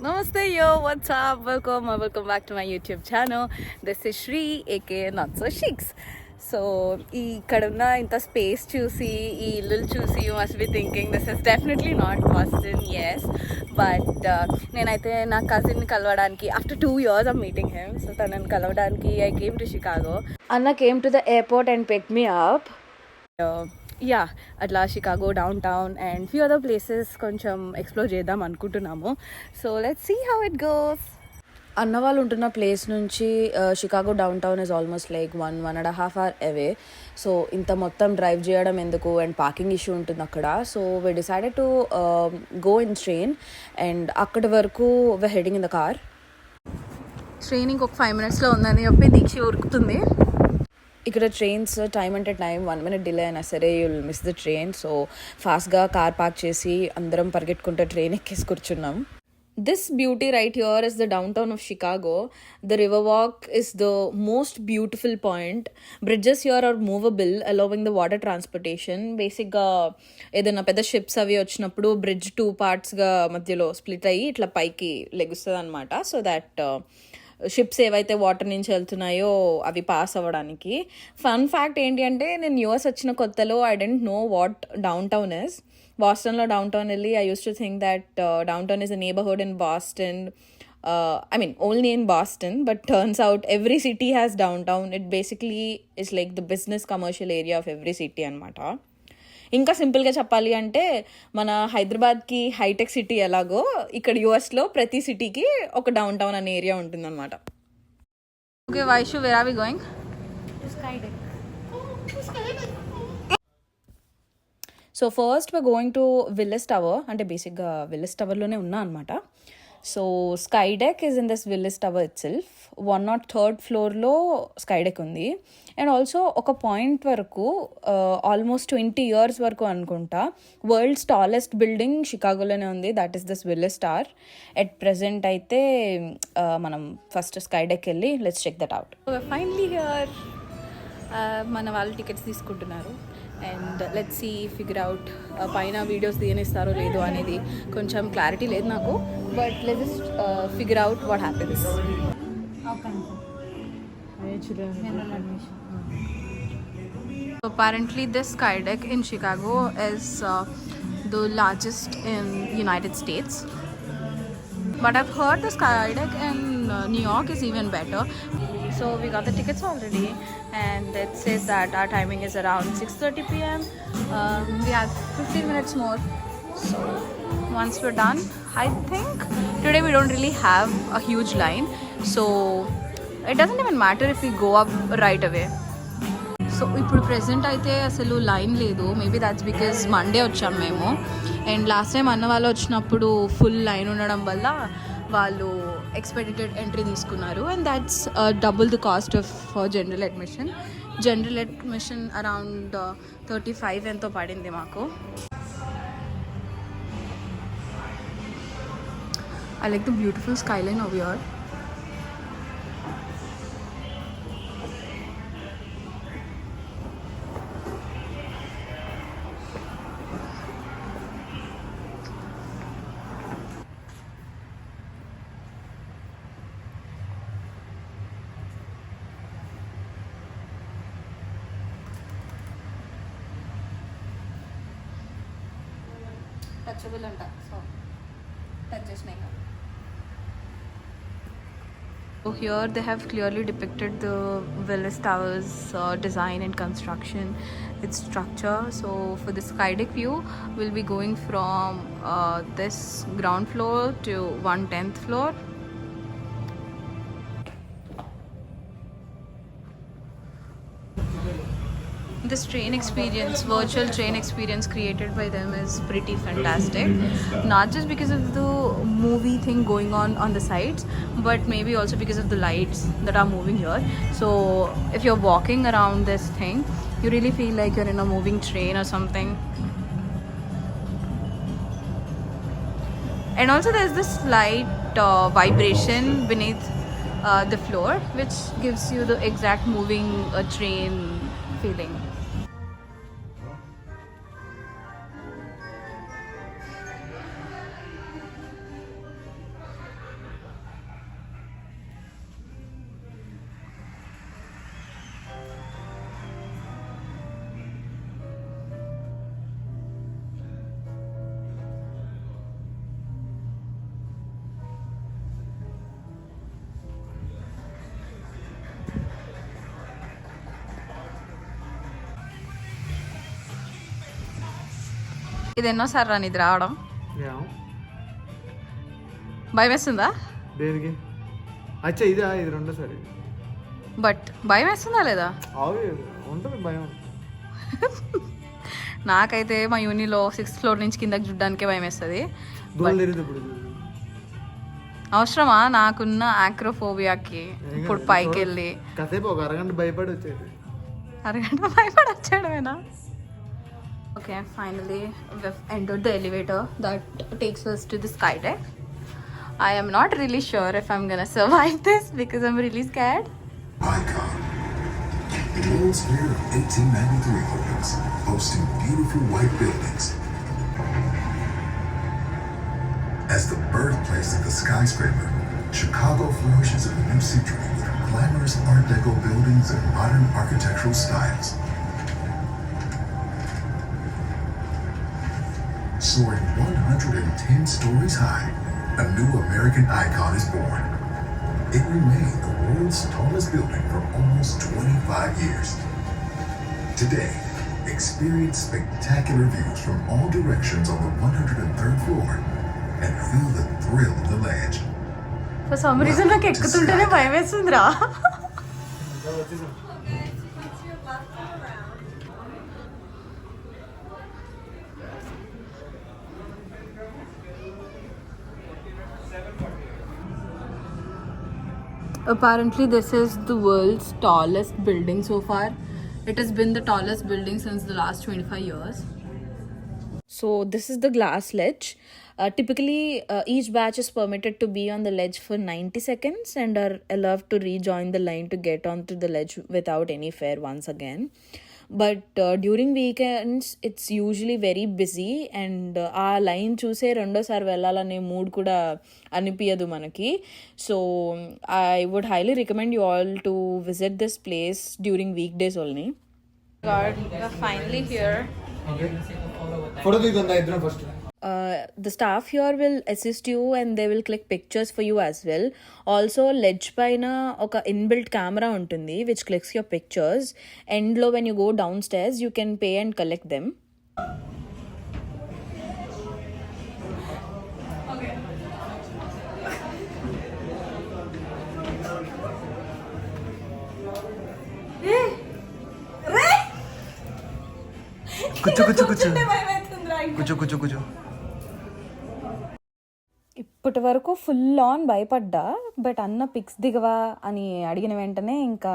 Namaste yo, what's up? Welcome back to my YouTube channel. This is Shri, aka Not So Sheiks. So ఇక్కడ ఉన్న ఇంత space చూసి ఈ ఇల్లు చూసి you must be thinking this is definitely not Boston. Yes, but నేనైతే నా cousin కలవడానికి after 2 years of meeting him, so తనని కలవడానికి ఐ కేమ్ టు షికాగో. అన్న came to the airport and pick me up. Yeah, అట్లా Chicago downtown and few other places కొంచెం explore చేద్దాం అనుకుంటున్నాము. So let's see how it goes. అన్న వాళ్ళు ఉంటున్న ప్లేస్ నుంచి Chicago downtown is almost like 1.5 hour away. So ఇంత మొత్తం డ్రైవ్ చేయడం ఎందుకు, అండ్ పార్కింగ్ ఇష్యూ ఉంటుంది అక్కడ. So we decided to go in train, and అక్కడి వరకు we heading in the car. Train ఇంకొక 5 minutesలో ఉందని చెప్పి దీక్ష ఉరుకుతుంది. ఇక్కడ ట్రైన్స్ టైం అంటే టైం, 1 minute డిలే అయినా సరే you'll miss the train. So ఫాస్ట్గా కార్ పార్క్ చేసి అందరం పరిగెట్టుకుంటే ట్రైన్ ఎక్కేసి కూర్చున్నాం. This beauty right here is the downtown of Chicago. The Riverwalk is the most beautiful point. Bridges here are movable, allowing the water transportation. Basically, ఏదైనా పెద్ద ships అవి వచ్చినప్పుడు bridge 2 partsగా మధ్యలో స్ప్లిట్ అయ్యి ఇట్లా పైకి లెగుస్తుంది అనమాట. సో దట్ షిప్స్ ఏవైతే వాటర్ నుంచి వెళ్తున్నాయో అవి పాస్ అవ్వడానికి. ఫన్ ఫ్యాక్ట్ ఏంటి అంటే, నేను యూఎస్ వచ్చిన కొత్తలో I didn't know what downtown is. బాస్టన్లో డౌన్ టౌన్ వెళ్ళి I used to think that downtown is a neighbourhood in Boston. I mean, only in Boston, but turns out every city has downtown. It basically is like the business commercial area of every city అనమాట. ఇంకా సింపుల్గా చెప్పాలి అంటే, మన హైదరాబాద్కి hitech city ఎలాగో ఇక్కడ యూఎస్లో ప్రతి సిటీకి ఒక డౌన్ టౌన్ అనే ఏరియా ఉంటుందన్నమాట. Okay Vaishu, where are we going? So first we're going to Willis Tower. అంటే బేసిక్గా విల్లిస్ టవర్లోనే ఉన్నా అనమాట. So sky deck is in this Willis tower itself. 103rd floorలో స్కై డెక్ ఉంది. అండ్ ఆల్సో ఒక పాయింట్ వరకు ఆల్మోస్ట్ 20 years వరకు అనుకుంటా వరల్డ్స్ టాలెస్ట్ బిల్డింగ్ షికాగోలోనే ఉంది. That is this Willis tower. At present అయితే మనం ఫస్ట్ స్కై డెక్ వెళ్ళి let's check that out. Finally here మన వాళ్ళు టికెట్స్ తీసుకుంటున్నారు. And let's see figure out పైన వీడియోస్ తీయనిస్తారో లేదో అనేది కొంచెం క్లారిటీ లేదు నాకు. But let's just figure out what happens. Apparently this sky deck in Chicago is the largest in United States. But I've heard the sky deck in New York is even better. So we got the tickets already, and it says that our timing is around 6:30 p.m. We have 15 minutes more. So once we're done, I think today we don't really have a huge line. So it doesn't even matter if we go up right away. So ఇప్పుడు present అయితే అసలు line లేదు. Maybe that's because Monday వచ్చాం మేము. And last time అన్న వాళ్ళు వచ్చినప్పుడు full line ఉండడం వల్ల వాళ్ళు ఎక్స్పెడిటెడ్ ఎంట్రీ తీసుకున్నారు. And that's double the cost of general admission. General admission around 35 ఎంతో పడింది మాకు. I like the beautiful Skyline over here. Touchable అంట, సో టచ్ చేసినాయి. So here they have clearly depicted the Willis Towers design and construction, its structure. So for the sky deck view, we'll be going from this ground floor to 110th floor. This train experience, virtual train experience created by them is pretty fantastic. Not just because of the movie thing going on the sides, but maybe also because of the lights that are moving here. So if you're walking around this thing, you really feel like you're in a moving train or something. And also there's this slight vibration beneath the floor, which gives you the exact moving train feeling. ఇది ఎన్నోసారి రాని ఇది రావడం భయం వేస్తుందా? దేనికి? అచ్చా ఇదా? ఇది రెండోసారి. బట్ భయం వేస్తుందా లేదా? ఉంటుంది భయం. నాకైతే మా యూనిలో 6th ఫ్లోర్ నుంచి కిందకి చూడడానికే భయం వేస్తుంది. అవసరమా నాకున్న ఆక్రోఫోబియాకి ఇప్పుడు పైకి వెళ్ళి కాసేపు ఒక అరగంట భయపడి వచ్చేది. అరగంట భయపడి వచ్చాడమేనా? Okay, finally we've entered the elevator that takes us to the sky deck. I am not really sure if I'm gonna survive this because I'm really scared. Icon, the World's Fair of 1893 opens, boasting beautiful white buildings. As the birthplace of the skyscraper, Chicago flourishes in the new century with glamorous Art Deco buildings and modern architectural styles. Soaring 110 stories high, a new American icon is born. It remained the world's tallest building for almost 25 years. Today, experience spectacular views from all directions on the 103rd floor and feel the thrill of the ledge. For some reason, నాకు ఎక్కుతుంటేనే భయం వేస్తుందిరా. Apparently, this is the world's tallest building so far. It has been the tallest building since the last 25 years. So this is the glass ledge. Typically, each batch is permitted to be on the ledge for 90 seconds and are allowed to rejoin the line to get onto the ledge without any fare once again. But during weekends, it's usually very busy and ఆ line చూసే రెండోసారి వెళ్ళాలనే mood కూడా అనిపించదు మనకి. So I would highly recommend you all to visit this place during week days only. Finally here. The staff here will assist you and they will click pictures for you as well. Also, ledge paina oka inbuilt camera untundi which clicks your pictures. End lo when you go downstairs, you can pay and collect them. కూర్చో. ఇప్పటి వరకు full on భయపడ్డా, but అన్న pics దిగవా అని అడిగిన వెంటనే ఇంకా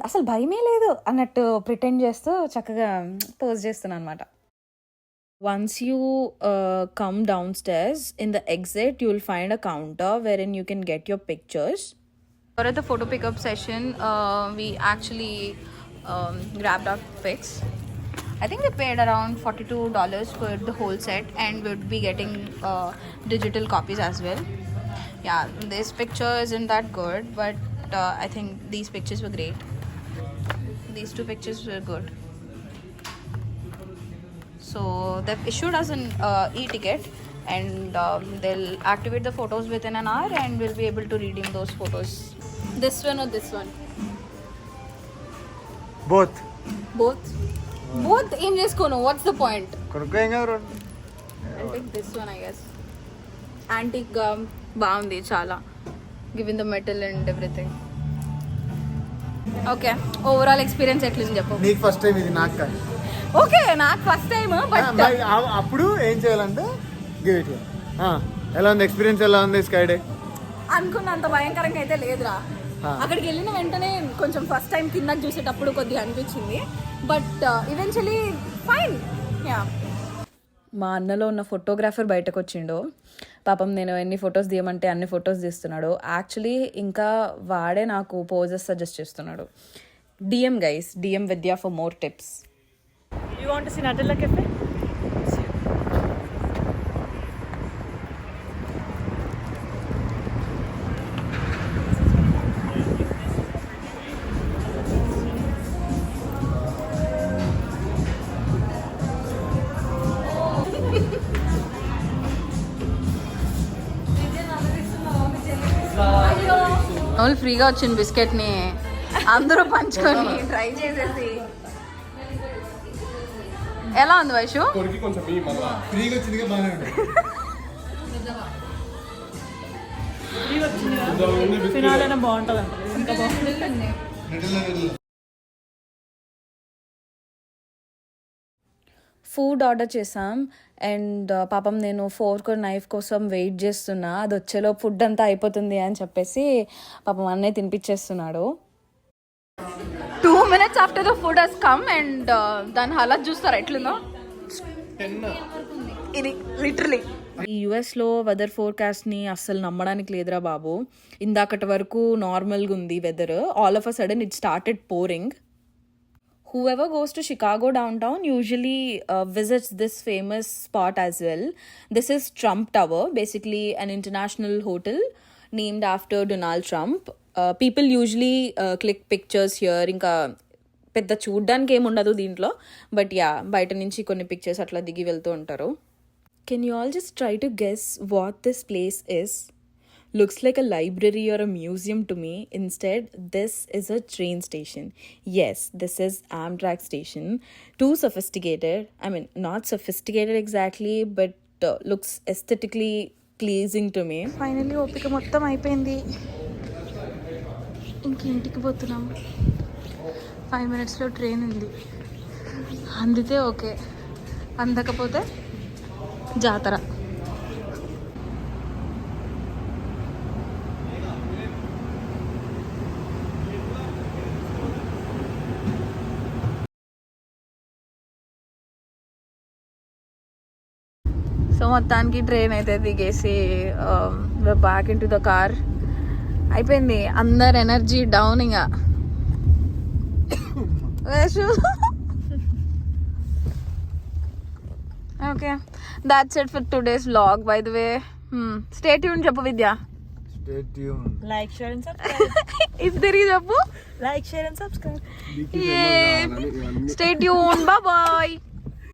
అసలు భయమే లేదు అన్నట్టు ప్రిటెండ్ చేస్తూ చక్కగా పోజ్ చేస్తున్నాను అనమాట. Once you come downstairs, in the exit, you will find a counter wherein you can get your pictures. For the photo pickup session, we actually grabbed our pics. I think we paid around $42 for the whole set and we'd be getting digital copies as well. Yeah, this picture isn't that good, but I think these pictures were great. These two pictures were good. So they've issued us an e-ticket and they'll activate the photos within an hour and we'll be able to redeem those photos. This one or this one? Both. ఏం చేసుకోను? What's the point? కొనుక్కోం కదా. I'll take this one, I guess. Antique గా బాగుంది చాలా, giving the metal and everything. Okay, overall experience ఎట్లుంది చెప్పు. నీకు first time ఇది, నాకు కాదు. ఓకే, నాకు ఫస్ట్ టైం, బట్ అప్పుడు ఏం చేయాలంటే గివ్ ఇట్. ఎలా ఉంది ఎక్స్పీరియన్స్? ఎలా ఉంది స్కై డే? అనుకున్నంత భయంకరంగా అయితే లేదురా. అక్కడికి వెళ్ళిన వెంటనే కొంచెం ఫస్ట్ టైం కిందకి చూసేటప్పుడు కొద్దిగా అనిపించింది, బట్ ఈవెన్చువలీ ఫైన్. యా, మా అన్నలో ఉన్న ఫోటోగ్రాఫర్ బయటకు వచ్చిండు. పాపం నేను ఎన్ని ఫొటోస్ తీయమంటే అన్ని ఫొటోస్ తీస్తున్నాడు. యాక్చువల్లీ ఇంకా వాడే నాకు పోజెస్ సజెస్ట్ చేస్తున్నాడు. DM guys, DM Vidya for more tips. You want to see Nutella Cafe? వాళ్ళు ఫ్రీగా వచ్చిన బిస్కెట్ని అందరూ పంచుకొని ట్రై చేసేసి ఎలా ఉంది వైషు? ఫ్రీగా వచ్చిందిగా బాగానే ఉంది. ఫినాలైనా బాగుంటుంది అంటే ఇంకా బాగుంటుంది. ఫుడ్ ఆర్డర్ చేసాం అండ్ పాపం నేను ఫోర్క్ నైఫ్ కోసం వెయిట్ చేస్తున్నా, అది వచ్చేలో ఫుడ్ అంతా అయిపోతుంది అని చెప్పేసి పాపం అన్నయ్య తినిపించేస్తున్నాడు. 2 minutes after the food has come and దాని హాలత్ చూస్తారా ఎట్లుందో. ఇది లిటరలీ ఈ యుఎస్లో వెదర్ ఫోర్కాస్ట్ని అస్సలు నమ్మడానికి లేదురా బాబు. ఇందాకటి వరకు నార్మల్గా ఉంది weather, all of a sudden it started pouring. Whoever goes to Chicago downtown usually visits this famous spot as well. This is Trump Tower, basically an international hotel named after Donald Trump. People usually click pictures here. ఇంకా పెద్ద చూడ్డానికి ఏమి ఉండదు దీంట్లో, but yeah బయట నుంచి కొన్ని pictures అట్లా దిగి వెళ్తూ ఉంటారు. Can you all just try to guess what this place is? Looks like a library or a museum to me. Instead, this is a train station. Yes, this is Amtrak station. Too sophisticated. I mean, not sophisticated exactly, but looks aesthetically pleasing to me. Finally, ఓపిక మొత్తం అయిపోయింది. ఇంక ఇంటికి పోతున్నాం. 5 minutesలో train ఉంది. అందితే okay, అందకపోతే జాతర. సో మొత్తానికి ట్రైన్ అయితే దిగేసి back in to the car. అయిపోయింది, అందరు ఎనర్జీ డౌన్. ఇంకా okay, that's it for today's vlog. By the way, stay tune చెప్పు విద్య. Stay tuned. Like, share and subscribe. ఇద్దరి చెప్పు. Like, share and subscribe. Stay tuned. Bye bye.